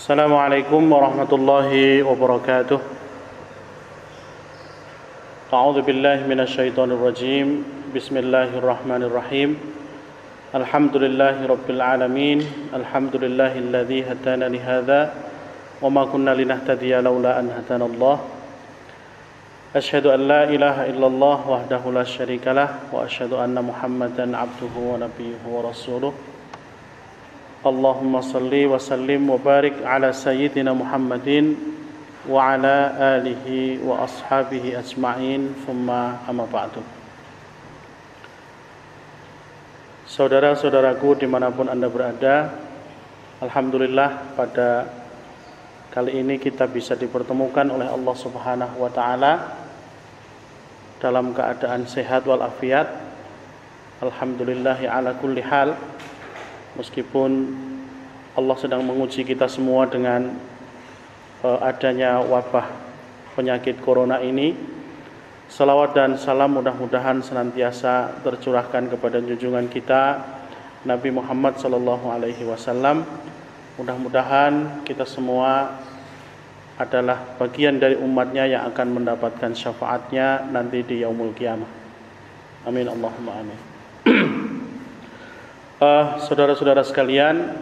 Assalamualaikum warahmatullahi wabarakatuh. A'udzu billahi minasyaitonir rajim. Bismillahirrahmanirrahim. Alhamdulillahi rabbil alamin. Alhamdulillahilladzi hadana li hadza wa ma kunna linahtadiya laula an hadanallah. Asyhadu an la ilaha illallah wahdahu la syarikalah wa asyhadu anna Muhammadan abduhu wa nabiyyuhu wa rasuluh. Allahumma salli wa sallim wa barik ala sayyidina Muhammadin wa ala alihi wa ashabihi ajma'in, thumma amma ba'du. Saudara-saudaraku dimanapun Anda berada, alhamdulillah pada kali ini kita bisa dipertemukan oleh Allah Subhanahu wa ta'ala dalam keadaan sehat walafiat. Alhamdulillahi ala kulli hal. Meskipun Allah sedang menguji kita semua dengan adanya wabah penyakit corona ini, salawat dan salam mudah-mudahan senantiasa tercurahkan kepada junjungan kita Nabi Muhammad SAW. Mudah-mudahan kita semua adalah bagian dari umatnya yang akan mendapatkan syafaatnya nanti di yaumul qiyamah. Amin Allahumma amin. Saudara-saudara sekalian,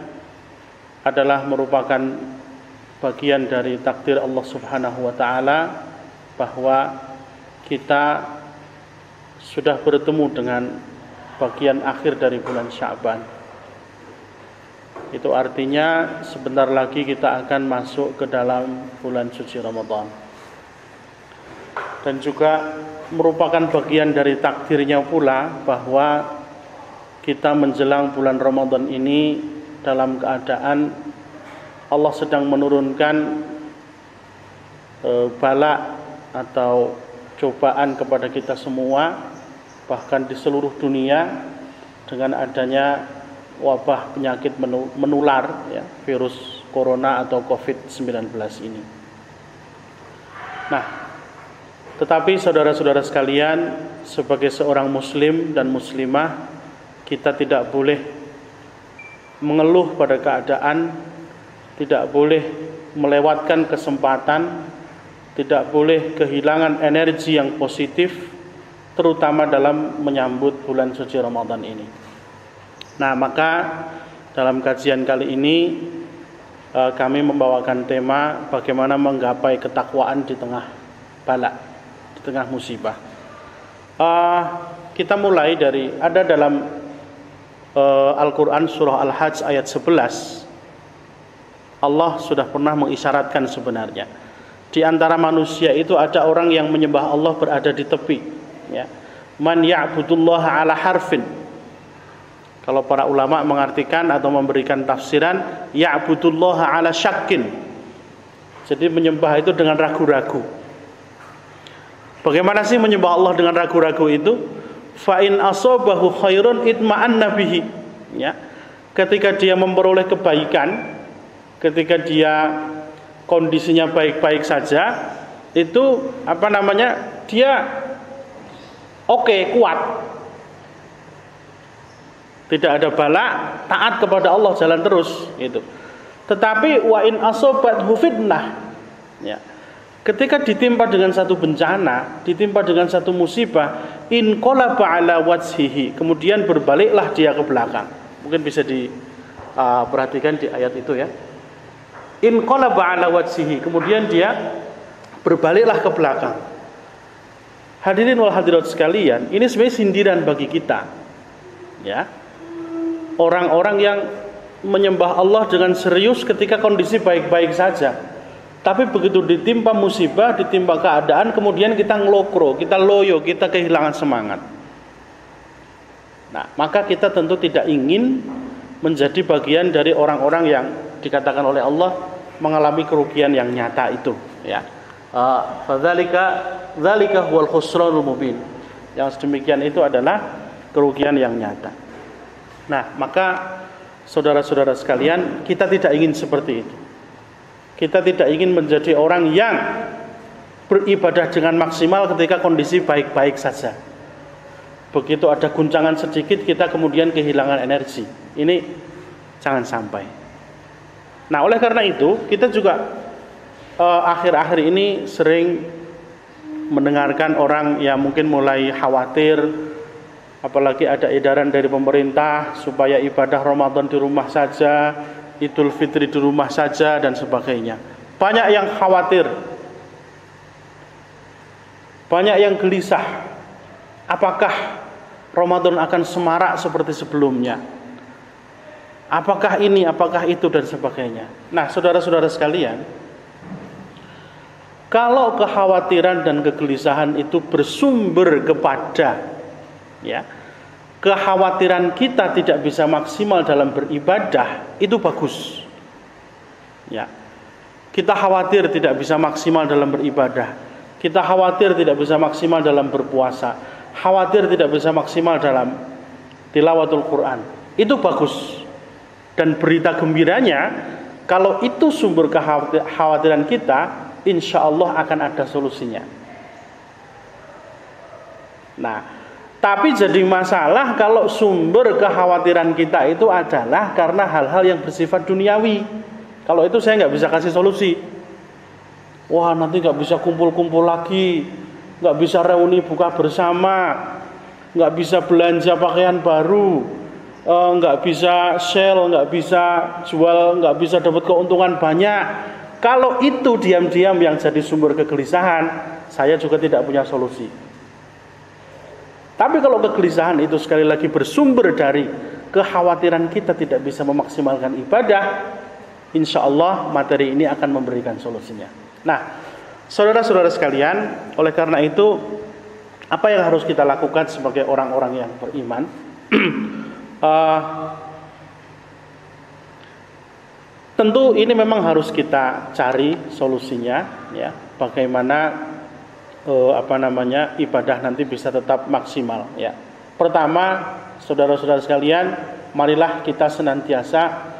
adalah merupakan bagian dari takdir Allah Subhanahu wa ta'ala bahwa kita sudah bertemu dengan bagian akhir dari bulan Sya'ban. Itu artinya sebentar lagi kita akan masuk ke dalam bulan suci Ramadan. Dan juga merupakan bagian dari takdirnya pula bahwa kita menjelang bulan Ramadan ini dalam keadaan Allah sedang menurunkan bala atau cobaan kepada kita semua, bahkan di seluruh dunia, dengan adanya wabah penyakit menular, ya, virus corona atau COVID-19 ini. Nah, tetapi saudara-saudara sekalian, sebagai seorang muslim dan muslimah, kita tidak boleh mengeluh pada keadaan, tidak boleh melewatkan kesempatan, tidak boleh kehilangan energi yang positif, terutama dalam menyambut bulan suci Ramadan ini. Nah, maka dalam kajian kali ini kami membawakan tema bagaimana menggapai ketakwaan di tengah bala, di tengah musibah. Kita mulai dari ada dalam Al-Quran surah Al-Hajj ayat 11. Allah sudah pernah mengisyaratkan sebenarnya di antara manusia itu ada orang yang menyembah Allah berada di tepi, ya. Man ya'budullaha ala harfin. Kalau para ulama mengartikan atau memberikan tafsiran, ya'budullaha ala syakkin. Jadi menyembah itu dengan ragu-ragu. Bagaimana sih menyembah Allah dengan ragu-ragu itu? Fa in asabahu khairun itma'anna bihi, ya. Ketika dia memperoleh kebaikan, ketika dia kondisinya baik-baik saja, itu dia kuat. Tidak ada bala, taat kepada Allah, jalan terus itu. Tetapi wa in asabathu fitnah, ya. Ketika ditimpa dengan satu bencana, ditimpa dengan satu musibah, inqalaba ala wajhihi, kemudian berbaliklah dia ke belakang. Mungkin bisa diperhatikan di ayat itu, ya. Inqalaba ala wajhihi, kemudian dia berbaliklah ke belakang. Hadirin wal hadirat sekalian, ini sebenarnya sindiran bagi kita, ya. Orang-orang yang menyembah Allah dengan serius ketika kondisi baik-baik saja. Tapi begitu ditimpa musibah, ditimpa keadaan, kemudian kita ngelokro, kita loyo, kita kehilangan semangat. Nah, maka kita tentu tidak ingin menjadi bagian dari orang-orang yang dikatakan oleh Allah mengalami kerugian yang nyata itu, ya. Dzalika huwal khusranul mubin. Yang demikian itu adalah kerugian yang nyata. Nah, maka saudara-saudara sekalian, kita tidak ingin seperti itu. Kita tidak ingin menjadi orang yang beribadah dengan maksimal ketika kondisi baik-baik saja. Begitu ada guncangan sedikit, kita kemudian kehilangan energi. Ini jangan sampai. Nah, oleh karena itu kita juga akhir-akhir ini sering mendengarkan orang yang mungkin mulai khawatir, apalagi ada edaran dari pemerintah supaya ibadah Ramadan di rumah saja, Idul Fitri di rumah saja dan sebagainya. Banyak yang khawatir, banyak yang gelisah. Apakah Ramadan akan semarak seperti sebelumnya? Apakah ini, apakah itu dan sebagainya. Nah, saudara-saudara sekalian, kalau kekhawatiran dan kegelisahan itu bersumber kepada kekhawatiran kita tidak bisa maksimal dalam beribadah, itu bagus. Ya. Kita khawatir tidak bisa maksimal dalam beribadah. Kita khawatir tidak bisa maksimal dalam berpuasa. Khawatir tidak bisa maksimal dalam tilawatul Quran. Itu bagus. Dan berita gembiranya, kalau itu sumber kekhawatiran kita, insya Allah akan ada solusinya. Nah, tapi jadi masalah kalau sumber kekhawatiran kita itu adalah karena hal-hal yang bersifat duniawi. Kalau itu saya nggak bisa kasih solusi. Wah, nanti nggak bisa kumpul-kumpul lagi, nggak bisa reuni buka bersama, nggak bisa belanja pakaian baru, nggak bisa sell, nggak bisa jual, nggak bisa dapat keuntungan banyak. Kalau itu diam-diam yang jadi sumber kegelisahan, saya juga tidak punya solusi. Tapi kalau kegelisahan itu sekali lagi bersumber dari kekhawatiran kita tidak bisa memaksimalkan ibadah, insya Allah materi ini akan memberikan solusinya. Nah, saudara-saudara sekalian, oleh karena itu, apa yang harus kita lakukan sebagai orang-orang yang beriman? Tentu ini memang harus kita cari solusinya, ya. Bagaimana ibadah nanti bisa tetap maksimal, ya. Pertama, saudara-saudara sekalian, marilah kita senantiasa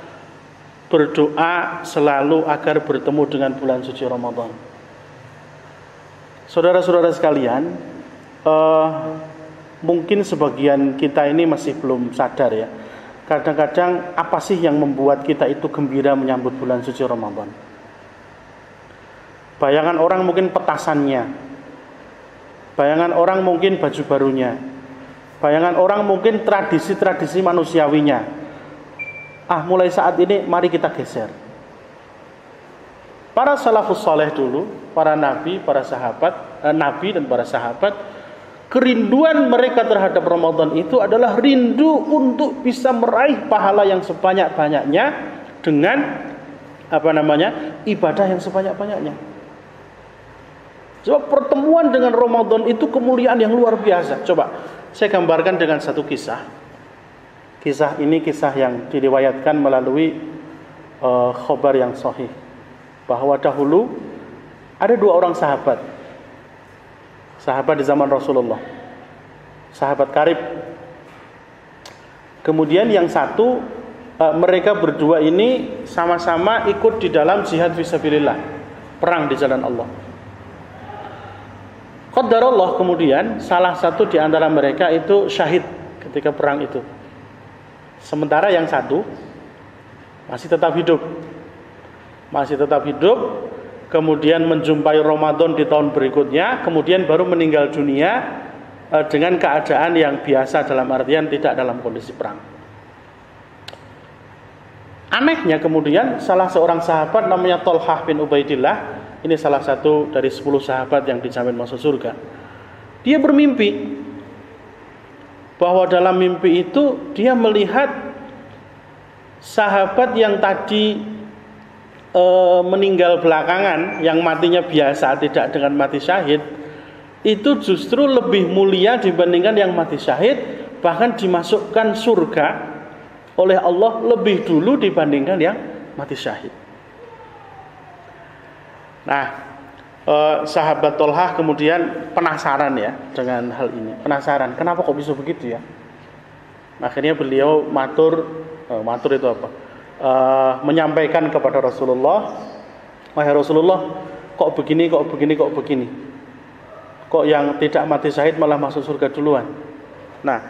berdoa selalu agar bertemu dengan bulan suci Ramadan. Saudara-saudara sekalian, mungkin sebagian kita ini masih belum sadar, ya. Kadang-kadang apa sih yang membuat kita itu gembira menyambut bulan suci Ramadan? Bayangan orang mungkin petasannya, bayangan orang mungkin baju barunya, bayangan orang mungkin tradisi-tradisi manusiawinya. Mulai saat ini mari kita geser. Para salafus saleh dulu, para nabi, para sahabat, nabi dan para sahabat, kerinduan mereka terhadap Ramadan itu adalah rindu untuk bisa meraih pahala yang sebanyak-banyaknya dengan ibadah yang sebanyak-banyaknya. Sebab pertemuan dengan Ramadan itu kemuliaan yang luar biasa. Coba saya gambarkan dengan satu kisah. Kisah ini kisah yang diriwayatkan melalui khobar yang sahih, bahwa dahulu ada dua orang sahabat di zaman Rasulullah, sahabat karib. Kemudian yang satu, mereka berdua ini sama-sama ikut di dalam jihad fisabilillah, perang di jalan Allah. Qadarullah, kemudian salah satu di antara mereka itu syahid ketika perang itu. Sementara yang satu masih tetap hidup, kemudian menjumpai Ramadan di tahun berikutnya, kemudian baru meninggal dunia dengan keadaan yang biasa, dalam artian tidak dalam kondisi perang. Anehnya kemudian salah seorang sahabat namanya Thalhah bin Ubaidillah, ini salah satu dari 10 sahabat yang dijamin masuk surga. Dia bermimpi bahwa dalam mimpi itu dia melihat sahabat yang tadi meninggal belakangan, yang matinya biasa tidak dengan mati syahid, itu justru lebih mulia dibandingkan yang mati syahid, bahkan dimasukkan surga oleh Allah lebih dulu dibandingkan yang mati syahid. Nah, sahabat Thalhah kemudian penasaran ya dengan hal ini. Penasaran, kenapa kok bisa begitu ya? Akhirnya beliau matur itu apa? Menyampaikan kepada Rasulullah, wahai Rasulullah, kok begini? Kok yang tidak mati syahid malah masuk surga duluan? Nah,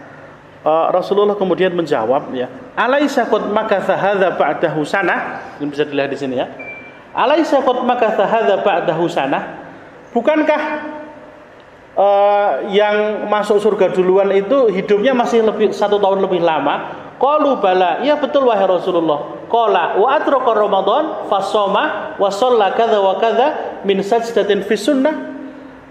Rasulullah kemudian menjawab, ya, alaisa qad makatha hadza ba'dahu sanah. Ini bisa dilihat di sini, ya. Alaisa qad makatha hadza ba'dahu sanah? Bukankah yang masuk surga duluan itu hidupnya masih 1 tahun lebih lama? Qalu bala, iya betul wahai Rasulullah. Qala wa atraqa Ramadan fasoma wa shalla kadza wa kadza min sajdatin fi sunnah.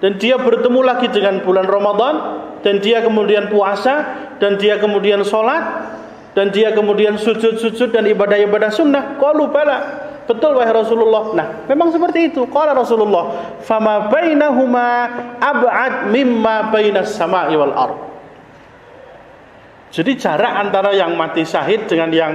Dan dia bertemu lagi dengan bulan Ramadan, dan dia kemudian puasa, dan dia kemudian sholat, dan dia kemudian sujud-sujud dan ibadah-ibadah sunnah. Qalu bala, betul wahai Rasulullah. Nah, memang seperti itu. Qala Rasulullah, fama bainahuma ab'ad mimma bainas sama'i wal ardh. Jadi jarak antara yang mati syahid dengan yang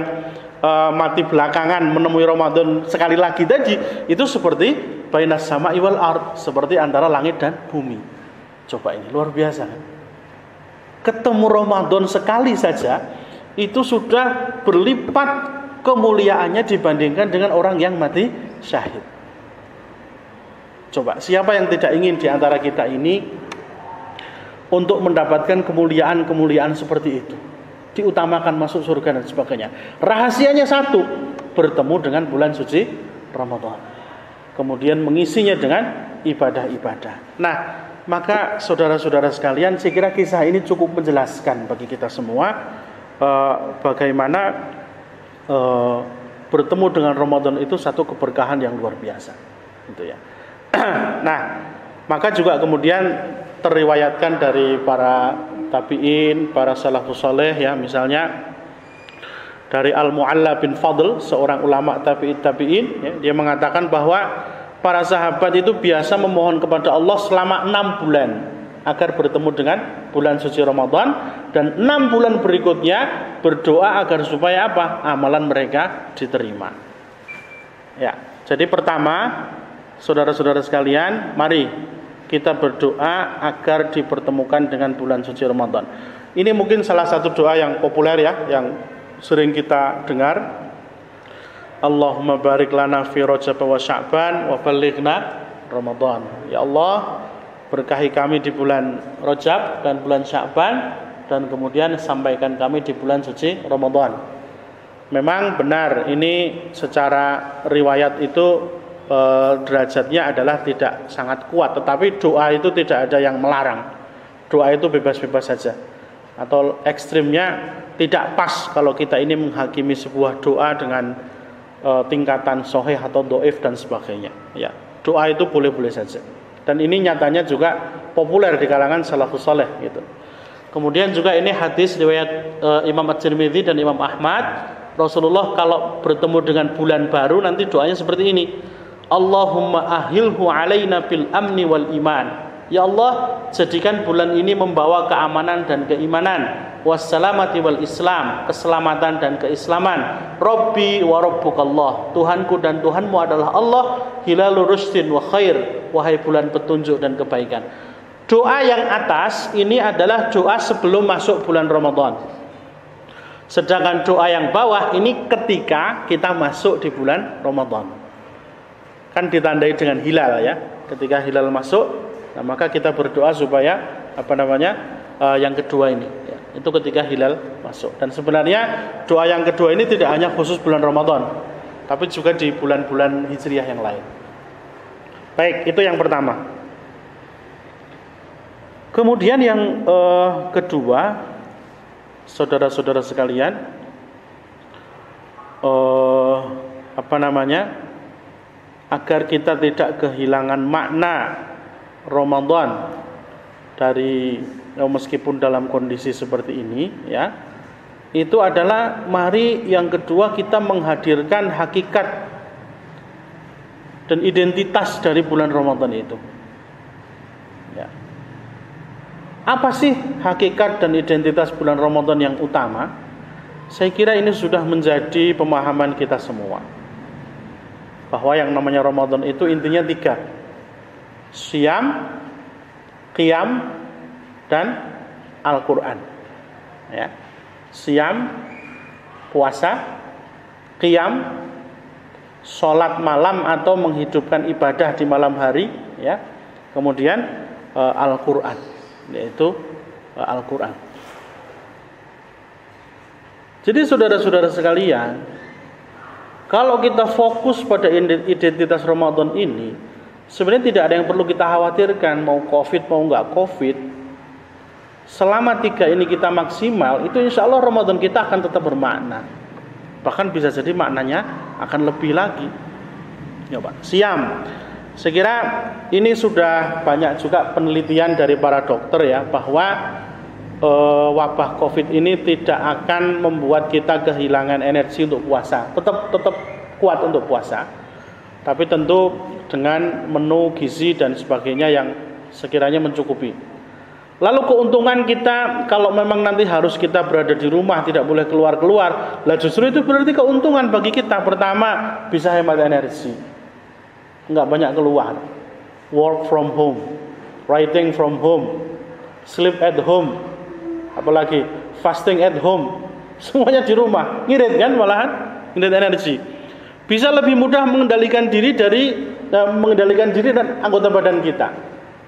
mati belakangan menemui Ramadan sekali lagi tadi, itu seperti bainas sama'i wal ardh, seperti antara langit dan bumi. Coba, ini luar biasa kan? Ketemu Ramadan sekali saja itu sudah berlipat kemuliaannya dibandingkan dengan orang yang mati syahid. Coba, siapa yang tidak ingin di antara kita ini untuk mendapatkan kemuliaan-kemuliaan seperti itu? Diutamakan masuk surga dan sebagainya. Rahasianya satu, bertemu dengan bulan suci Ramadan, kemudian mengisinya dengan ibadah-ibadah. Nah, maka saudara-saudara sekalian, saya kira kisah ini cukup menjelaskan bagi kita semua bagaimana bertemu dengan Ramadan itu satu keberkahan yang luar biasa, gitu ya. Nah, maka juga kemudian teriwayatkan dari para tabi'in, para salafus saleh, ya, misalnya dari Al-Mu'alla bin Fadl, seorang ulama tabi'in, ya, dia mengatakan bahwa para sahabat itu biasa memohon kepada Allah selama 6 bulan agar bertemu dengan bulan suci Ramadan, dan 6 bulan berikutnya berdoa agar supaya apa? Amalan mereka diterima. Ya, jadi pertama, saudara-saudara sekalian, mari kita berdoa agar dipertemukan dengan bulan suci Ramadan. Ini mungkin salah satu doa yang populer, ya, yang sering kita dengar. Allahumma barik lana fi Rajab wa Sya'ban wa ballighna Ramadan. Ya Allah, berkahi kami di bulan Rajab dan bulan Sya'ban, dan kemudian sampaikan kami di bulan suci Ramadan. Memang benar, ini secara riwayat itu derajatnya adalah tidak sangat kuat, tetapi doa itu tidak ada yang melarang. Doa itu bebas-bebas saja. Atau ekstrimnya tidak pas kalau kita ini menghakimi sebuah doa dengan tingkatan sahih atau dhaif dan sebagainya. Ya, doa itu boleh-boleh saja. Dan ini nyatanya juga populer di kalangan salafus saleh, gitu. Kemudian juga ini hadis riwayat Imam At-Tirmidzi dan Imam Ahmad. Rasulullah kalau bertemu dengan bulan baru nanti doanya seperti ini. Allahumma ahilhu alaina bil amni wal iman. Ya Allah, jadikan bulan ini membawa keamanan dan keimanan. Wassalamati wal islam, keselamatan dan keislaman. Rabbi wa rabbukallah, Tuhanku dan Tuhanmu adalah Allah. Hilalu rusdin wa khair, wahai bulan petunjuk dan kebaikan. Doa yang atas ini adalah doa sebelum masuk bulan Ramadan. Sedangkan doa yang bawah ini ketika kita masuk di bulan Ramadan. Kan ditandai dengan hilal, ya. Ketika hilal masuk, nah maka kita berdoa supaya yang kedua ini, ya, itu ketika hilal masuk. Dan sebenarnya doa yang kedua ini tidak hanya khusus bulan Ramadan, tapi juga di bulan-bulan hijriah yang lain. Baik, itu yang pertama. Kemudian yang kedua, saudara-saudara sekalian, agar kita tidak kehilangan makna Ramadan dari meskipun dalam kondisi seperti ini, ya, itu adalah mari yang kedua kita menghadirkan hakikat dan identitas dari bulan Ramadan itu, ya. Apa sih hakikat dan identitas bulan Ramadan yang utama? Saya kira ini sudah menjadi pemahaman kita semua, bahwa yang namanya Ramadan itu intinya 3: Syam, Qiyam, dan Al-Quran, ya. Syam, puasa; Qiyam, sholat malam atau menghidupkan ibadah di malam hari, ya. Kemudian Al-Quran, yaitu Al-Quran. Jadi saudara-saudara sekalian, kalau kita fokus pada identitas Ramadan ini, sebenarnya tidak ada yang perlu kita khawatirkan, mau COVID mau nggak COVID. Selama 3 ini kita maksimal, itu insya Allah Ramadan kita akan tetap bermakna. Bahkan bisa jadi maknanya akan lebih lagi. Ya Pak, siam. Saya kira ini sudah banyak juga penelitian dari para dokter ya, bahwa wabah COVID ini tidak akan membuat kita kehilangan energi untuk puasa. Tetap kuat untuk puasa. Tapi tentu dengan menu gizi dan sebagainya yang sekiranya mencukupi. Lalu keuntungan kita kalau memang nanti harus kita berada di rumah, tidak boleh keluar-keluar, lah justru itu berarti keuntungan bagi kita. Pertama, bisa hemat energi, nggak banyak keluar, work from home, writing from home, sleep at home, apalagi fasting at home, semuanya di rumah, ngirit kan, malahan ngirit energi. Bisa lebih mudah mengendalikan diri dan anggota badan kita.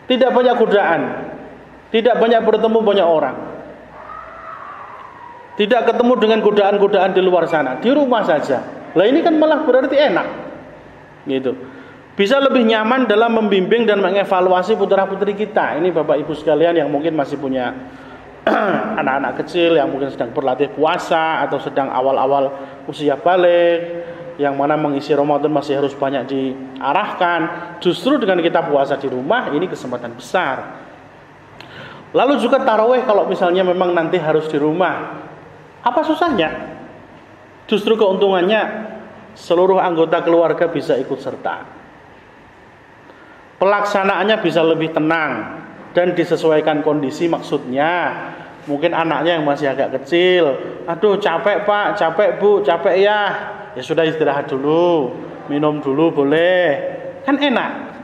Tidak banyak godaan, tidak banyak bertemu banyak orang, tidak ketemu dengan godaan-godaan di luar sana, di rumah saja. Lah ini kan malah berarti enak, gitu. Bisa lebih nyaman dalam membimbing dan mengevaluasi putra-putri kita. Ini Bapak Ibu sekalian yang mungkin masih punya anak-anak kecil yang mungkin sedang berlatih puasa atau sedang awal-awal usia balik, yang mana mengisi Ramadan masih harus banyak diarahkan. Justru dengan kita puasa di rumah, ini kesempatan besar. Lalu juga tarawih kalau misalnya memang nanti harus di rumah, apa susahnya? Justru keuntungannya seluruh anggota keluarga bisa ikut serta. Pelaksanaannya bisa lebih tenang dan disesuaikan kondisi. Maksudnya mungkin anaknya yang masih agak kecil, aduh capek Pak, capek Bu, capek ya sudah istirahat dulu, minum dulu boleh, kan enak.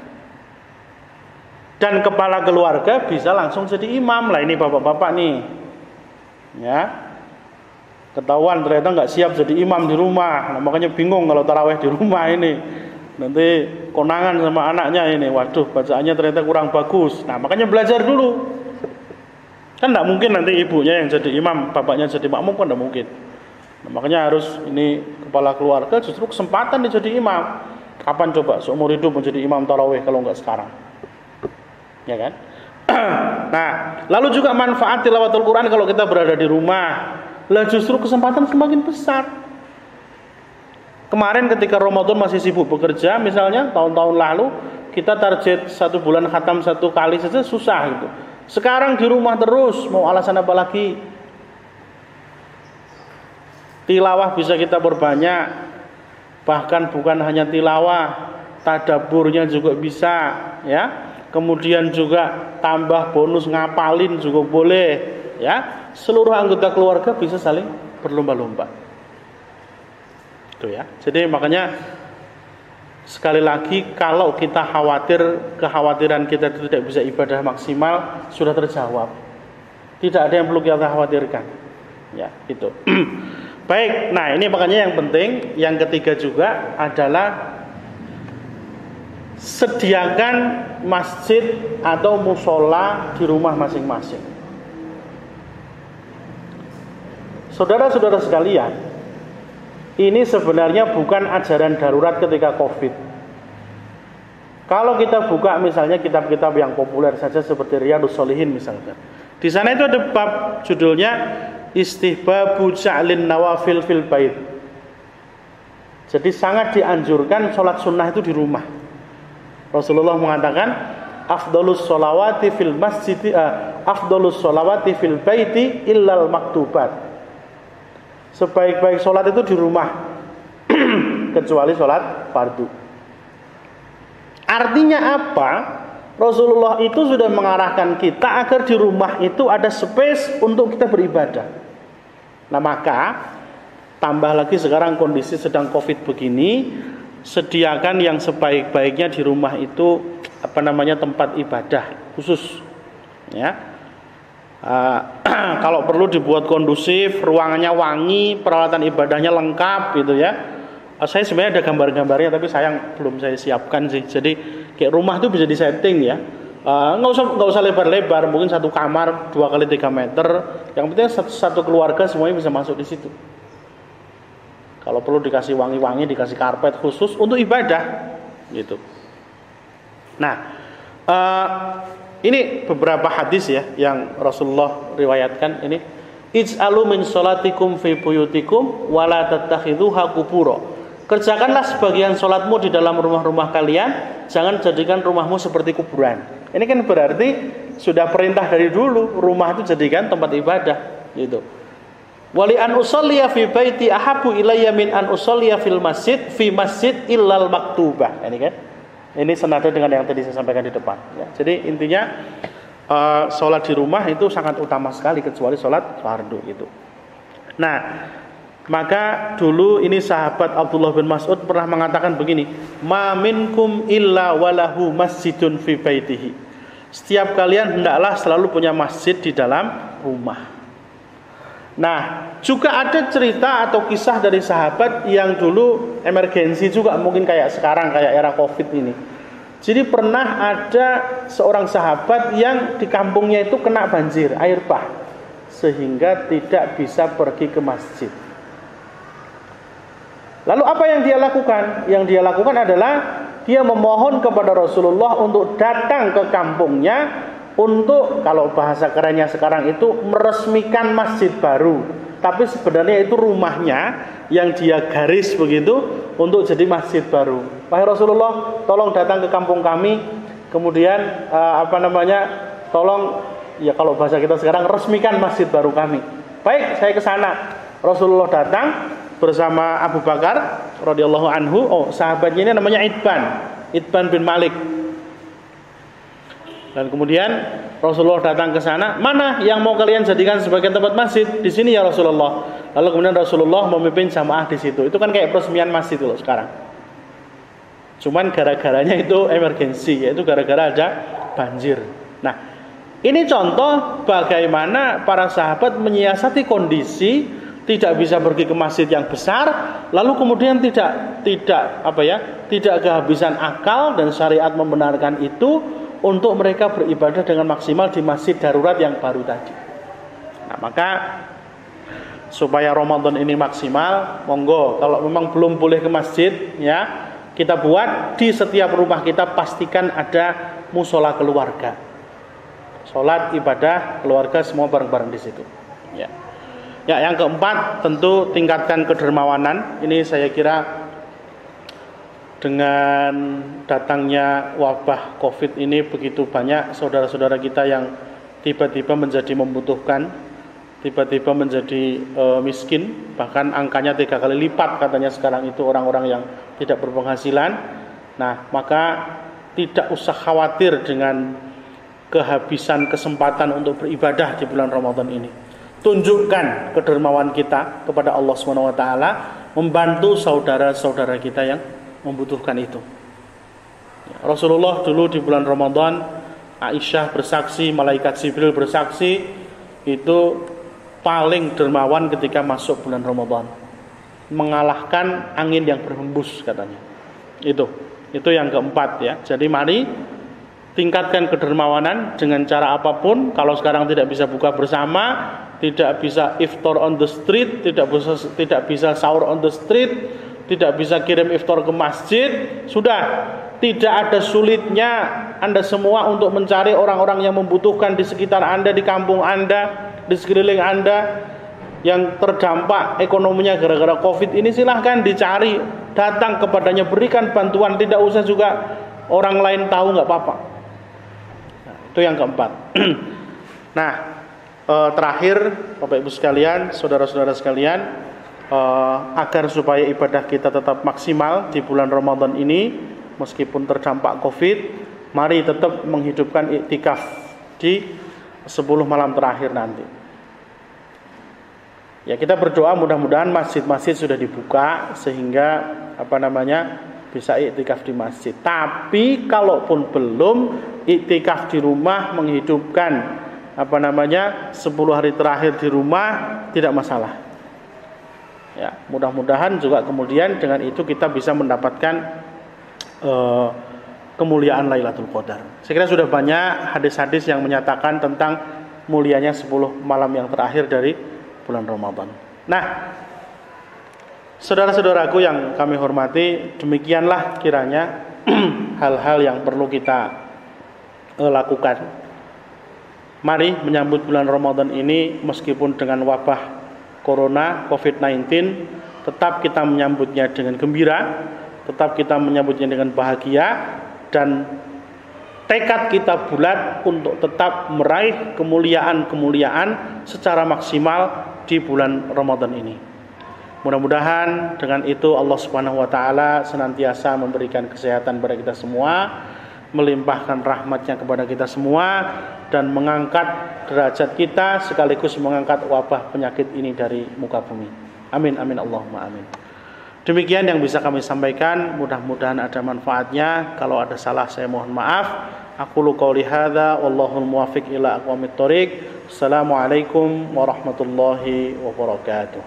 Dan kepala keluarga bisa langsung jadi imam. Lah ini bapak-bapak nih, ya ketahuan ternyata nggak siap jadi imam di rumah. Nah, makanya bingung kalau taraweh di rumah ini, nanti konangan sama anaknya ini, waduh bacaannya ternyata kurang bagus. Nah makanya belajar dulu. Kan nggak mungkin nanti ibunya yang jadi imam, bapaknya jadi makmum, kan nggak mungkin. Nah, makanya harus ini kepala keluarga justru kesempatan dia jadi imam. Kapan coba seumur hidup menjadi imam taraweh kalau nggak sekarang? Ya kan? Nah, lalu juga manfaat tilawatul Quran kalau kita berada di rumah. Lah justru kesempatan semakin besar. Kemarin ketika Ramadan masih sibuk bekerja, misalnya tahun-tahun lalu kita target 1 bulan khatam 1 kali saja susah gitu. Sekarang di rumah terus, mau alasan apa lagi? Tilawah bisa kita perbanyak. Bahkan bukan hanya tilawah, tadaburnya juga bisa, ya. Kemudian juga tambah bonus ngapalin juga boleh, ya. Seluruh anggota keluarga bisa saling berlomba-lomba. Itu ya. Jadi makanya sekali lagi kalau kita kekhawatiran kita tidak bisa ibadah maksimal sudah terjawab. Tidak ada yang perlu kita khawatirkan. Ya, itu. Baik. Nah, ini makanya yang penting, yang ketiga juga adalah sediakan masjid atau musola di rumah masing-masing. Saudara-saudara sekalian, ini sebenarnya bukan ajaran darurat ketika COVID. Kalau kita buka misalnya kitab-kitab yang populer saja seperti Riyadhus Shalihin misalnya, di sana itu ada bab judulnya Istihbabu Ja'lin Nawafil fil Bait. Jadi sangat dianjurkan sholat sunnah itu di rumah. Rasulullah mengatakan afdhalus sholawati fil masjid, afdhalus sholawati fil baiti illal maktubat. Sebaik-baik sholat itu di rumah kecuali sholat fardu. Artinya apa? Rasulullah itu sudah mengarahkan kita agar di rumah itu ada space untuk kita beribadah. Nah maka tambah lagi sekarang kondisi sedang COVID begini, sediakan yang sebaik-baiknya di rumah itu tempat ibadah khusus, ya. Kalau perlu dibuat kondusif, ruangannya wangi, peralatan ibadahnya lengkap gitu ya. Saya sebenarnya ada gambar-gambarnya tapi sayang belum saya siapkan sih. Jadi kayak rumah itu bisa disetting ya. Nggak usah lebar-lebar, mungkin satu kamar 2 kali 3 meter. Yang penting satu keluarga semuanya bisa masuk di situ. Kalau perlu dikasih wangi-wangi, dikasih karpet khusus untuk ibadah, gitu. Nah, ini beberapa hadis ya yang Rasulullah riwayatkan ini. Ij'alu min sholatikum fi buyutikum wa la tattakhidhuha qubura. Kerjakanlah sebagian sholatmu di dalam rumah-rumah kalian, jangan jadikan rumahmu seperti kuburan. Ini kan berarti sudah perintah dari dulu, rumah itu jadikan tempat ibadah, gitu. Wali an usolliya fi baiti ahabu ilayya min an usolliya fil masjid fi masjid illal maktubah. Ini kan, ini senada dengan yang tadi saya sampaikan di depan. Ya, jadi intinya sholat di rumah itu sangat utama sekali kecuali sholat fardu itu. Nah, maka dulu ini sahabat Abdullah bin Mas'ud pernah mengatakan begini, ma minkum illa walahu masjidun fi baitihi. Setiap kalian hendaklah selalu punya masjid di dalam rumah. Nah, juga ada cerita atau kisah dari sahabat yang dulu emergensi juga, mungkin kayak sekarang, kayak era Covid ini. Jadi pernah ada seorang sahabat yang di kampungnya itu kena banjir, air bah, sehingga tidak bisa pergi ke masjid. Lalu apa yang dia lakukan? Yang dia lakukan adalah dia memohon kepada Rasulullah untuk datang ke kampungnya, untuk, kalau bahasa kerennya sekarang itu, meresmikan masjid baru. Tapi sebenarnya itu rumahnya yang dia garis begitu untuk jadi masjid baru. Wahai Rasulullah, tolong datang ke kampung kami, kemudian tolong, ya kalau bahasa kita sekarang, resmikan masjid baru kami. Baik, saya ke sana. Rasulullah datang bersama Abu Bakar radhiyallahu anhu. Sahabatnya ini namanya Itban bin Malik. Dan kemudian Rasulullah datang ke sana, mana yang mau kalian jadikan sebagai tempat masjid? Di sini ya Rasulullah. Lalu kemudian Rasulullah memimpin jamaah di situ. Itu kan kayak peresmian masjid loh sekarang. Cuman gara-garanya itu emergensi, yaitu gara-gara ada banjir. Nah, ini contoh bagaimana para sahabat menyiasati kondisi, tidak bisa pergi ke masjid yang besar, lalu kemudian tidak kehabisan akal dan syariat membenarkan itu, untuk mereka beribadah dengan maksimal di masjid darurat yang baru tadi. Nah, maka supaya Ramadan ini maksimal, monggo kalau memang belum boleh ke masjid, ya kita buat di setiap rumah kita, pastikan ada musola keluarga. Salat ibadah keluarga semua bareng-bareng di situ. Ya. Ya, yang keempat tentu tingkatkan kedermawanan. Ini saya kira dengan datangnya wabah Covid ini begitu banyak saudara-saudara kita yang tiba-tiba menjadi membutuhkan, tiba-tiba menjadi miskin, bahkan angkanya 3 kali lipat katanya sekarang itu orang-orang yang tidak berpenghasilan. Nah, maka tidak usah khawatir dengan kehabisan kesempatan untuk beribadah di bulan Ramadan ini. Tunjukkan kedermawan kita kepada Allah SWT, membantu saudara-saudara kita yang membutuhkan itu. Rasulullah dulu di bulan Ramadan, Aisyah bersaksi, malaikat Jibril bersaksi, itu paling dermawan ketika masuk bulan Ramadan, mengalahkan angin yang berhembus katanya. Itu yang keempat ya. Jadi mari tingkatkan kedermawanan dengan cara apapun. Kalau sekarang tidak bisa buka bersama, tidak bisa iftar on the street, tidak bisa sahur on the street, tidak bisa kirim iftar ke masjid, sudah tidak ada sulitnya Anda semua untuk mencari orang-orang yang membutuhkan di sekitar Anda, di kampung Anda, di sekeliling Anda yang terdampak ekonominya gara-gara Covid ini. Silahkan dicari, datang kepadanya, berikan bantuan, tidak usah juga orang lain tahu, nggak apa-apa. Nah, itu yang keempat. Nah, terakhir Bapak Ibu sekalian, saudara-saudara sekalian, agar supaya ibadah kita tetap maksimal di bulan Ramadan ini meskipun terdampak Covid, mari tetap menghidupkan iktikaf di 10 malam terakhir nanti. Ya, kita berdoa mudah-mudahan masjid-masjid sudah dibuka sehingga bisa iktikaf di masjid. Tapi kalaupun belum, iktikaf di rumah, menghidupkan 10 hari terakhir di rumah tidak masalah. Ya, mudah-mudahan juga kemudian dengan itu kita bisa mendapatkan kemuliaan Lailatul Qadar. Saya kira sudah banyak hadis-hadis yang menyatakan tentang mulianya 10 malam yang terakhir dari bulan Ramadan. Nah, Saudara-saudaraku yang kami hormati, demikianlah kiranya hal-hal yang perlu kita lakukan. Mari menyambut bulan Ramadan ini meskipun dengan wabah Corona COVID-19, tetap kita menyambutnya dengan gembira, tetap kita menyambutnya dengan bahagia, dan tekad kita bulat untuk tetap meraih kemuliaan-kemuliaan secara maksimal di bulan Ramadan ini. Mudah-mudahan dengan itu Allah Subhanahu wa taala senantiasa memberikan kesehatan kepada kita semua, melimpahkan rahmatnya kepada kita semua, dan mengangkat derajat kita sekaligus mengangkat wabah penyakit ini dari muka bumi. Amin amin Allahumma amin. Demikian yang bisa kami sampaikan, mudah-mudahan ada manfaatnya. Kalau ada salah saya mohon maaf. Aqulu qouli hadza wallahul muwaffiq ila aqwamit thoriq. Assalamualaikum warahmatullahi wabarakatuh.